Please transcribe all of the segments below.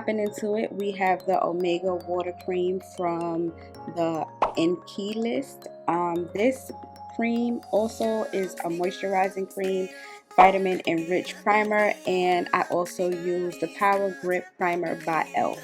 hopping into it, we have the Omega Water Cream from the NP list. This cream also is a moisturizing cream, vitamin enriched primer, and I also use the Power Grip Primer by e.l.f.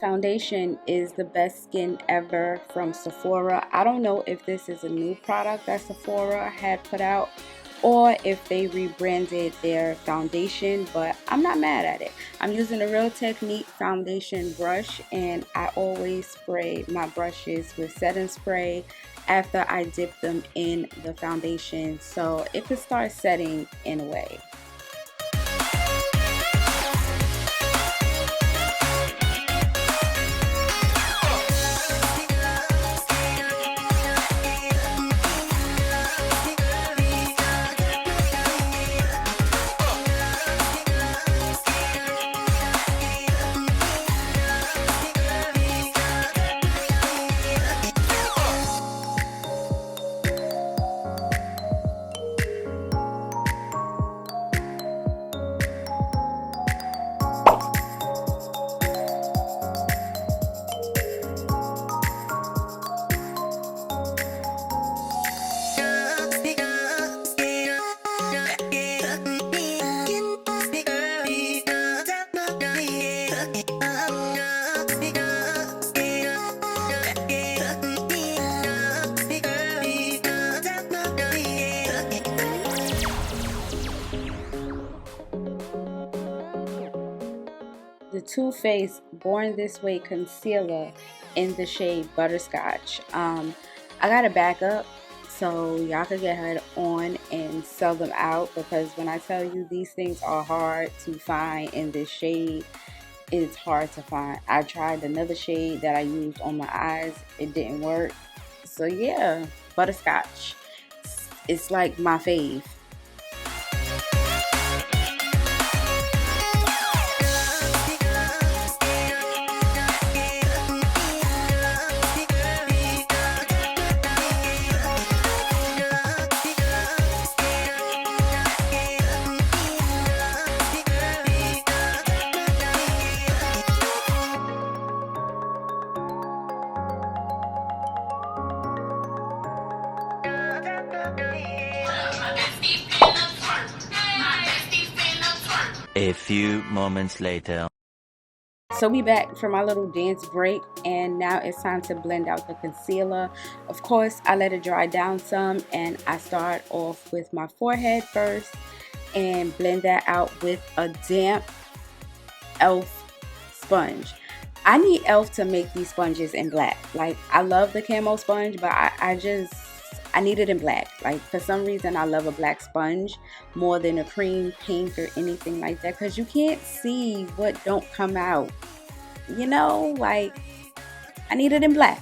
Foundation is the best skin ever from Sephora. I don't know if this is a new product that Sephora had put out or if they rebranded their foundation, but I'm not mad at it. I'm using a Real Technique foundation brush, and I always spray my brushes with setting spray after I dip them in the foundation so it can start setting in a way. The Too Faced Born This Way concealer in the shade Butterscotch. I got a backup so y'all can get her on and sell them out, because when I tell you these things are hard to find in this shade, it's hard to find. I tried another shade that I used on my eyes, it didn't work. So yeah, Butterscotch, it's like my fave. A few moments later. So we back from our little dance break, and now it's time to blend out the concealer. Of course, I let it dry down some, and I start off with my forehead first and blend that out with a damp e.l.f. sponge. I need e.l.f. to make these sponges in black. Like, I love the camo sponge, but I need it in black. Like, for some reason I love a black sponge more than a cream, pink, or anything like that, because you can't see what don't come out, you know. Like, I need it in black.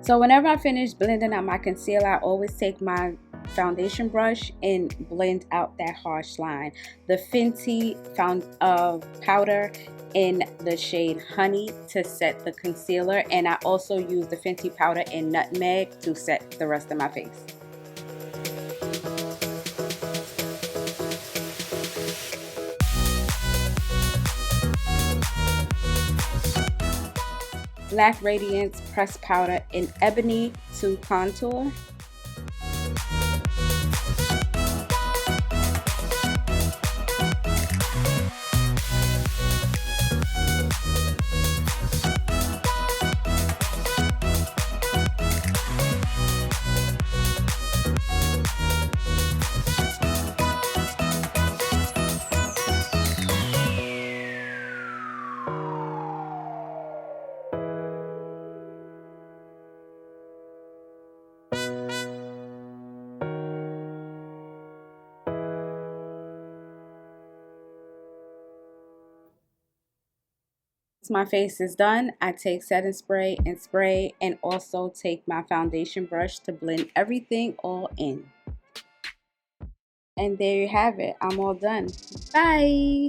So whenever I finish blending out my concealer, I always take my foundation brush and blend out that harsh line. The Fenty powder in the shade Honey to set the concealer, and I also use the Fenty powder in Nutmeg to set the rest of my face. Black Radiance pressed powder in Ebony to contour. Once my face is done, I take setting spray and also take my foundation brush to blend everything all in. And there you have it. I'm all done. Bye!